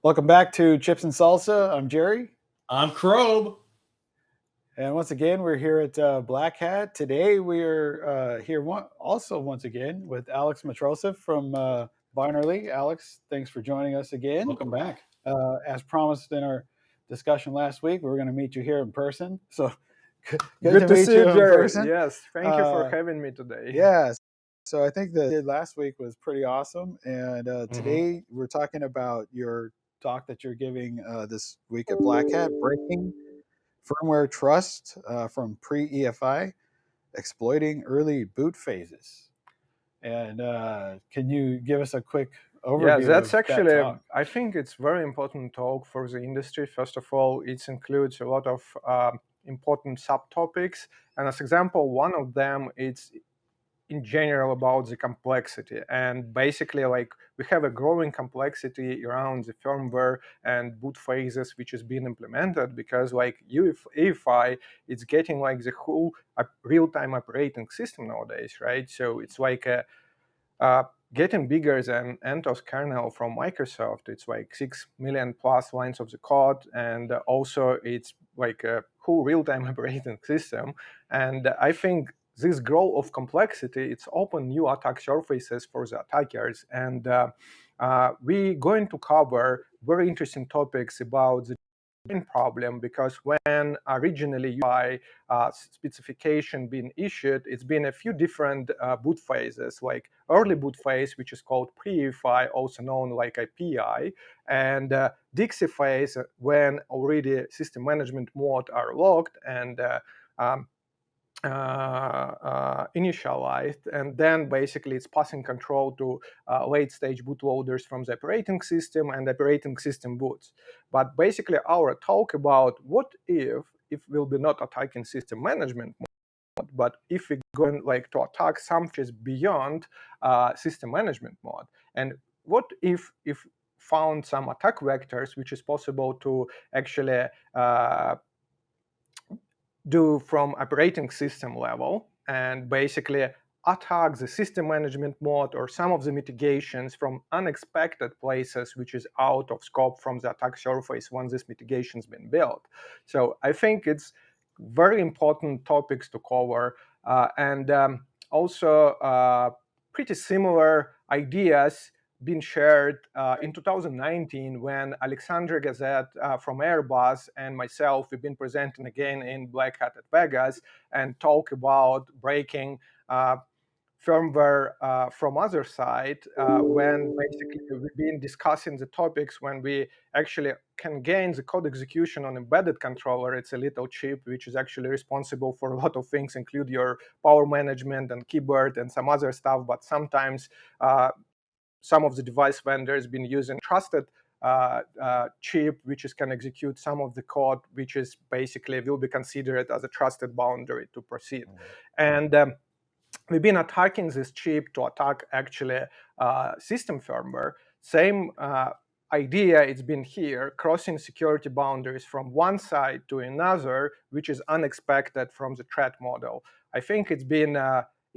Welcome back to Chips and Salsa. I'm Jerry. I'm CRob. And once again, we're here at Black Hat. Today, we're here once again with Alex Matrosov from Binarly. Alex, thanks for joining us again. Welcome back. As promised in our discussion last week, we're going to meet you here in person. So good to meet see you you, in Jerry. person. Yes, thank you for having me today. Yes. So I think that last week was pretty awesome. And today we're talking about your talk that you're giving this week at Black Hat, Breaking Firmware Trust from Pre-EFI, Exploiting Early Boot Phases. And can you give us a quick overview? Yeah, that's of actually, that talk? I think it's very important talk for the industry. First of all, it includes a lot of important subtopics. And as example, one of them is in general about the complexity, and basically like we have a growing complexity around the firmware and boot phases which is being implemented, because like EFI, it's getting like the whole real-time operating system nowadays, right? So it's like getting bigger than CentOS kernel from Microsoft. It's like 6 million plus lines of the code, and also it's like a whole real-time operating system. And I think this growth of complexity, it's open new attack surfaces for the attackers. And we're going to cover very interesting topics about the problem, because when originally UI specification being issued, it's been a few different boot phases, like early boot phase, which is called pre-EFI, also known like a PI, and Dixie phase, when already system management mode are locked and um, initialized, and then basically it's passing control to late stage bootloaders from the operating system and operating system boots. But basically our talk about what if we'll be not attacking system management mode, but if we're going like to attack something beyond system management mode, and what if found some attack vectors which is possible to actually do from operating system level, and basically attack the system management mode or some of the mitigations from unexpected places, which is out of scope from the attack surface once this mitigation's been built. So I think it's very important topics to cover, and also pretty similar ideas been shared in 2019 when Alexandre Gazette from Airbus and myself, we've been presenting again in Black Hat at Vegas and talk about breaking firmware from other side, when basically we've been discussing the topics when we actually can gain the code execution on embedded controller. It's a little chip which is actually responsible for a lot of things, include your power management and keyboard and some other stuff, but sometimes some of the device vendors been using trusted chip, which can execute some of the code, which is basically will be considered as a trusted boundary to proceed. And we've been attacking this chip to attack actually system firmware. Same idea, it's been here, crossing security boundaries from one side to another, which is unexpected from the threat model. I think it's been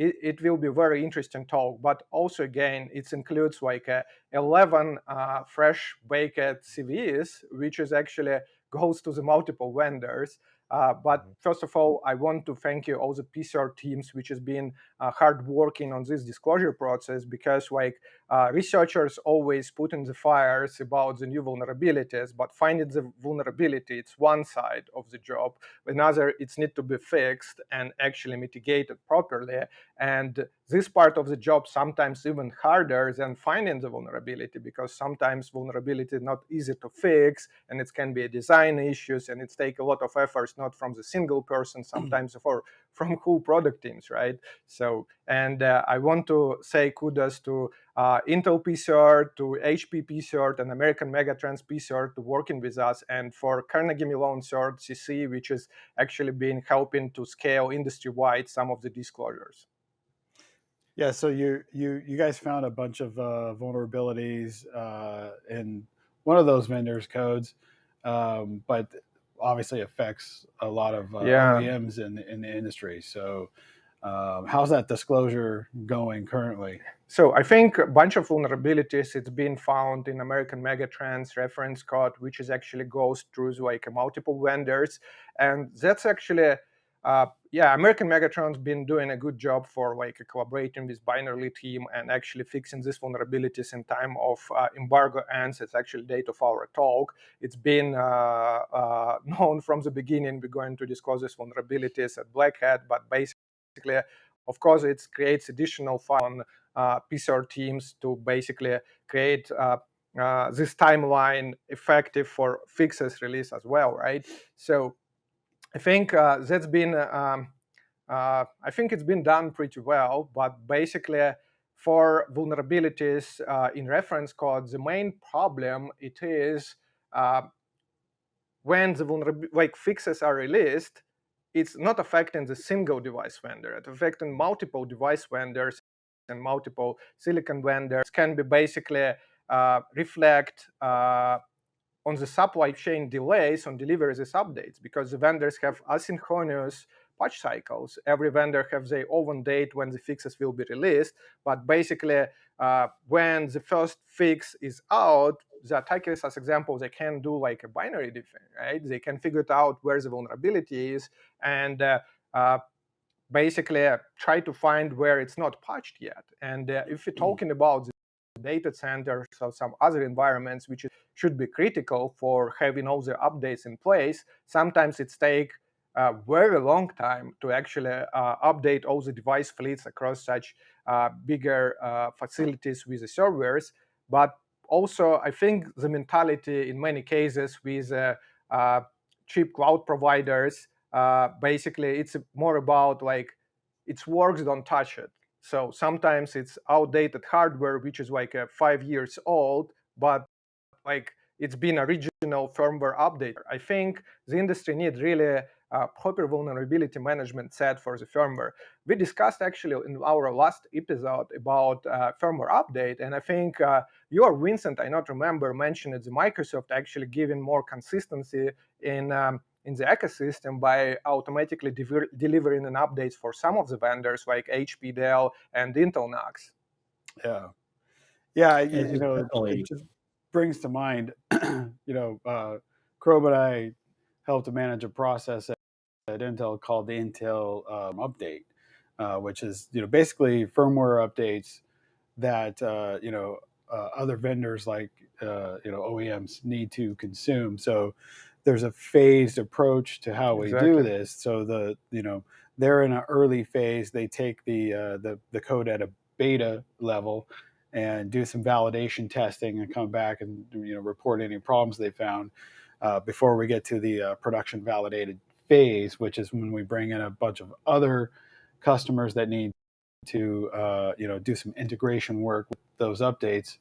it will be very interesting talk, but also again, it includes like 11 fresh baked CVEs, which is actually goes to the multiple vendors. But first of all, I want to thank you all the PCR teams, which has been hard working on this disclosure process, because like researchers always put in the fires about the new vulnerabilities, but finding the vulnerability, it's one side of the job. Another, it's need to be fixed and actually mitigated properly. And this part of the job sometimes even harder than finding the vulnerability, because sometimes vulnerability is not easy to fix, and it can be design issues, and it takes a lot of efforts, not from the single person, sometimes from whole product teams, right? So, and I want to say kudos to Intel PCERT, to HP PCERT, and American Megatrends PCERT to working with us, and for Carnegie Mellon CERT CC, which is actually been helping to scale industry-wide some of the disclosures. Yeah, so you guys found a bunch of vulnerabilities in one of those vendors' codes, but obviously affects a lot of OEMs in the industry. So How's that disclosure going currently? So I think a bunch of vulnerabilities it's been found in American Megatrends reference code, which is actually goes through like multiple vendors, and that's actually American Megatron's been doing a good job for like collaborating with Binarly team and actually fixing these vulnerabilities in time of embargo ends. It's actually date of our talk. It's been known from the beginning. We're going to disclose these vulnerabilities at Black Hat, but basically, of course, it creates additional fun PCR teams to basically create this timeline effective for fixes release as well, right? So I think that's been, I think it's been done pretty well, but basically for vulnerabilities in reference code, the main problem it is when the fixes are released, it's not affecting the single device vendor, it's affecting multiple device vendors and multiple silicon vendors. Can be basically reflect on the supply chain delays on delivery these updates, because the vendors have asynchronous patch cycles. Every vendor has their own date when the fixes will be released, but basically when the first fix is out, the attackers, as example, they can do like a binary defense, right? They can figure out where the vulnerability is and basically try to find where it's not patched yet. And if you're talking about the data centers or some other environments which should be critical for having all the updates in place, sometimes it takes a very long time to actually update all the device fleets across such bigger facilities with the servers. But also, I think the mentality in many cases with cheap cloud providers, basically it's more about like it works, don't touch it. So sometimes it's outdated hardware which is like 5 years old, but like it's been a regional firmware update. I think the industry needs really proper vulnerability management set for the firmware. We discussed actually in our last episode about firmware update, and I think you or Vincent, I not remember, mentioned the Microsoft actually giving more consistency in the ecosystem by automatically delivering an updates for some of the vendors like HP, Dell, and Intel NUCs. Yeah, yeah, Definitely. it just brings to mind, CRob and I helped to manage a process at Intel called the Intel update, which is basically firmware updates that other vendors like OEMs need to consume. So there's a phased approach to how we do Exactly. this. So they're in an early phase. They take the code at a beta level and do some validation testing and come back and report any problems they found before we get to the production validated phase, which is when we bring in a bunch of other customers that need to do some integration work with those updates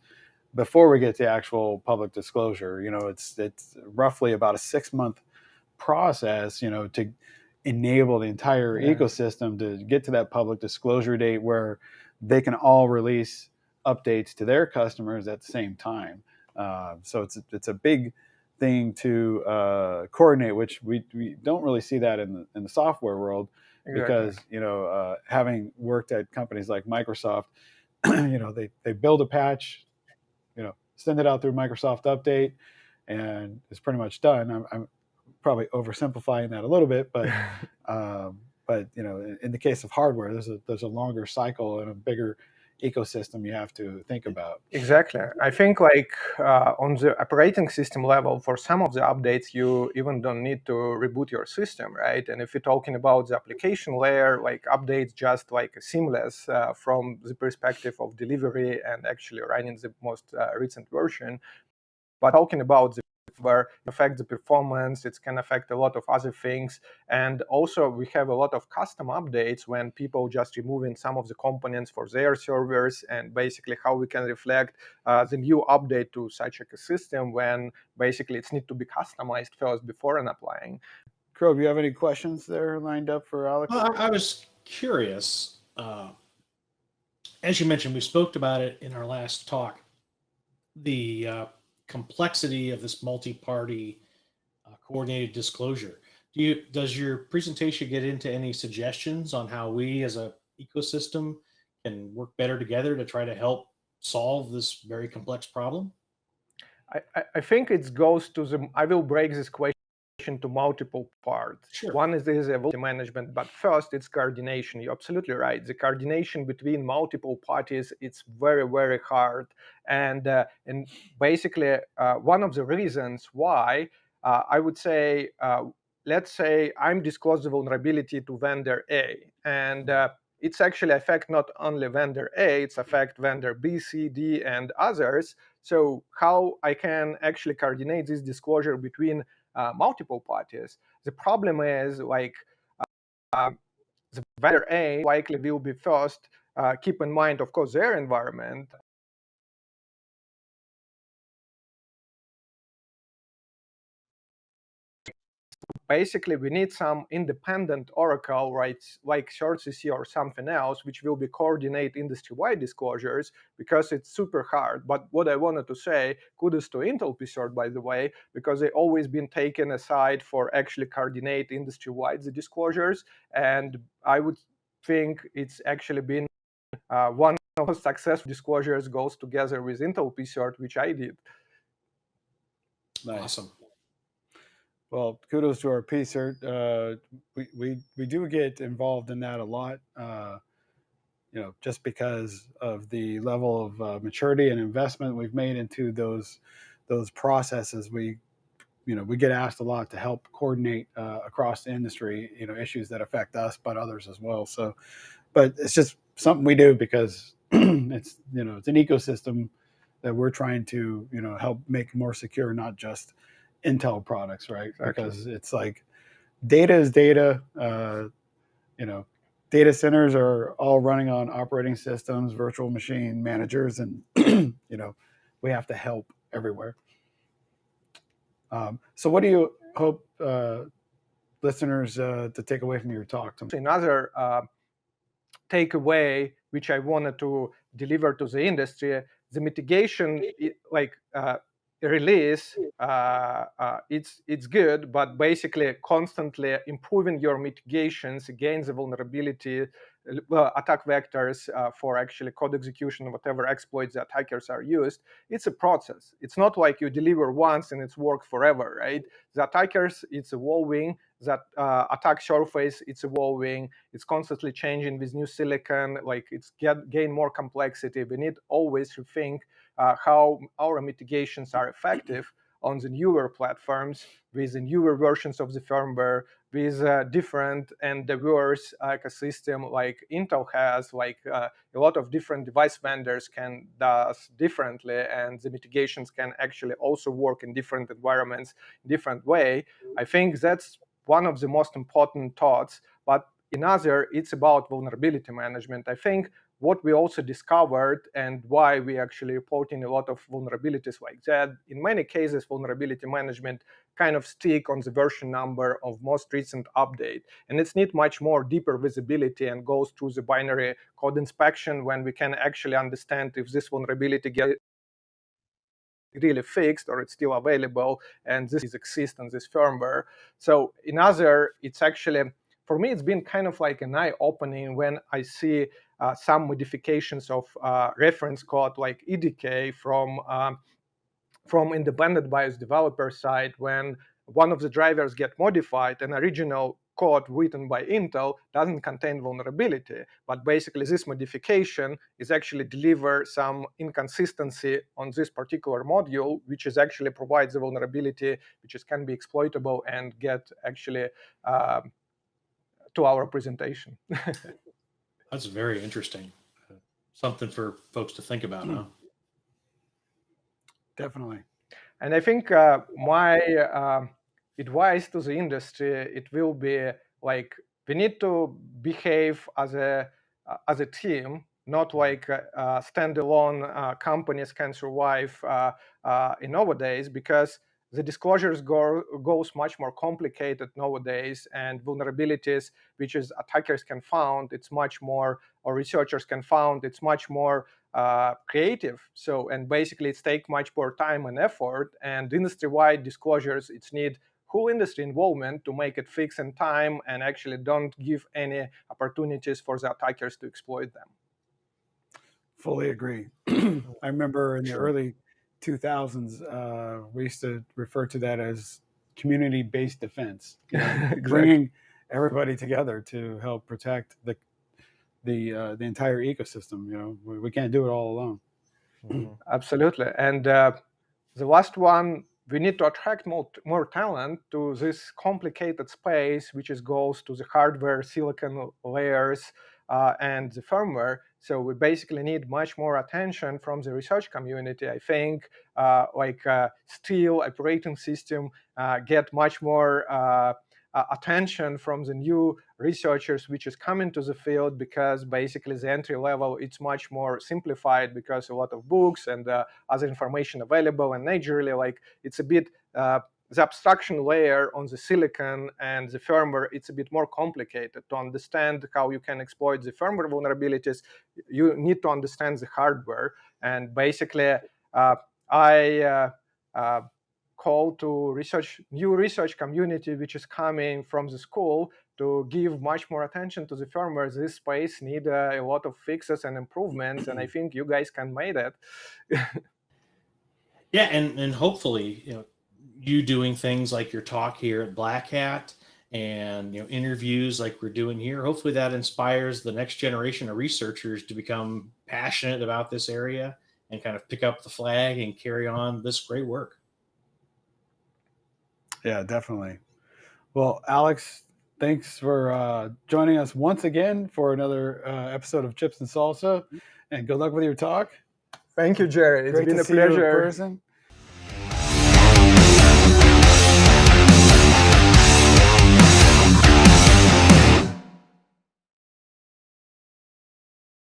before we get to actual public disclosure. It's roughly about a 6-month process, to enable the entire ecosystem to get to that public disclosure date where they can all release updates to their customers at the same time. So it's a big thing to coordinate, which we don't really see that in the software world. Exactly. Because having worked at companies like Microsoft, they build a patch, send it out through Microsoft Update, and it's pretty much done. I'm probably oversimplifying that a little bit, but in the case of hardware, there's a longer cycle and a bigger ecosystem you have to think about. Exactly. I think like on the operating system level, for some of the updates, you even don't need to reboot your system, right? And if you're talking about the application layer, like updates just like seamless from the perspective of delivery and actually running the most recent version. But talking about the where it affects the performance, it can affect a lot of other things. And also we have a lot of custom updates when people just removing some of the components for their servers, and basically how we can reflect the new update to such a system when basically it's need to be customized first before and applying. CRob, you have any questions there lined up for Alex? Well, I was curious. As you mentioned, we spoke about it in our last talk. The complexity of this multi-party coordinated disclosure. Does your presentation get into any suggestions on how we as a ecosystem can work better together to try to help solve this very complex problem? I think it goes to the. I will break this question to multiple parts. Sure. One is this vulnerability management, but first it's coordination. You're absolutely right. The coordination between multiple parties, it's very, very hard. And basically, one of the reasons why I would say, let's say I'm disclose the vulnerability to vendor A, and it's actually affect not only vendor A, it's affect vendor B, C, D, and others. So how I can actually coordinate this disclosure between multiple parties? The problem is like the vendor A likely will be first. Keep in mind, of course, their environment. Basically, we need some independent oracle, right, like CertCC or something else, which will be coordinate industry-wide disclosures, because it's super hard. But what I wanted to say, kudos to Intel PCert, by the way, because they always been taken aside for actually coordinate industry-wide the disclosures. And I would think it's actually been one of the successful disclosures goes together with Intel PCert, which I did. Nice. Awesome. Well, kudos to our PCert. We do get involved in that a lot, just because of the level of maturity and investment we've made into those processes. We get asked a lot to help coordinate across the industry, issues that affect us, but others as well. So, but it's just something we do because it's an ecosystem that we're trying to help make more secure, not just Intel products, right? Exactly. Because it's like data is data. Data centers are all running on operating systems, virtual machine managers, and we have to help everywhere. So, what do you hope listeners to take away from your talk? Another takeaway which I wanted to deliver to the industry, the mitigation, release, it's good, but basically constantly improving your mitigations against the vulnerability, attack vectors for actually code execution, whatever exploits the attackers are used. It's a process. It's not like you deliver once and it's worked forever, right? The attackers, it's evolving. That attack surface, it's evolving. It's constantly changing with new silicon. Like it's gain more complexity. We need always to think how our mitigations are effective on the newer platforms with the newer versions of the firmware, with different and diverse ecosystem like Intel has, like a lot of different device vendors can does differently, and the mitigations can actually also work in different environments, different way. I think that's one of the most important thoughts. But another, it's about vulnerability management. I think what we also discovered and why we actually reporting a lot of vulnerabilities like that, in many cases, vulnerability management kind of stick on the version number of most recent update. And it's need much more deeper visibility and goes through the binary code inspection when we can actually understand if this vulnerability gets really fixed or it's still available and this exists on this firmware. So in other, it's actually, for me, it's been kind of like an eye-opening when I see some modifications of reference code like EDK from independent BIOS developer side. When one of the drivers get modified, an original code written by Intel doesn't contain vulnerability, but basically this modification is actually deliver some inconsistency on this particular module, which is actually provides a vulnerability which can be exploitable and get actually to our presentation. That's very interesting. Something for folks to think about, huh? Definitely. And I think my advice to the industry, it will be like we need to behave as a team, not like standalone companies can survive in nowadays, because the disclosures goes much more complicated nowadays, and vulnerabilities which is attackers can found, it's much more, or researchers can found, it's much more creative. So, and basically it's take much more time and effort, and industry-wide disclosures, it's need whole industry involvement to make it fix in time and actually don't give any opportunities for the attackers to exploit them. Fully agree. I remember in the Sure. early 2000s, we used to refer to that as community-based defense, Exactly. bringing everybody together to help protect the entire ecosystem. We can't do it all alone. Absolutely. And the last one, we need to attract more talent to this complicated space, which goes to the hardware, silicon layers, and the firmware. So we basically need much more attention from the research community. I think Steel operating system get much more attention from the new researchers which is coming to the field, because basically the entry level, it's much more simplified because a lot of books and other information available, and naturally it's a bit the abstraction layer on the silicon and the firmware, it's a bit more complicated to understand how you can exploit the firmware vulnerabilities. You need to understand the hardware, and basically I call to new research community which is coming from the school to give much more attention to the firmware. This space need a lot of fixes and improvements, and I think you guys can make it. Yeah, and hopefully, you doing things like your talk here at Black Hat and interviews like we're doing here, hopefully that inspires the next generation of researchers to become passionate about this area and kind of pick up the flag and carry on this great work. Yeah, definitely. Well, Alex, thanks for joining us once again for another episode of Chips and Salsa, and good luck with your talk. Thank you, Jerry. It's Great been to a see you in pleasure. person.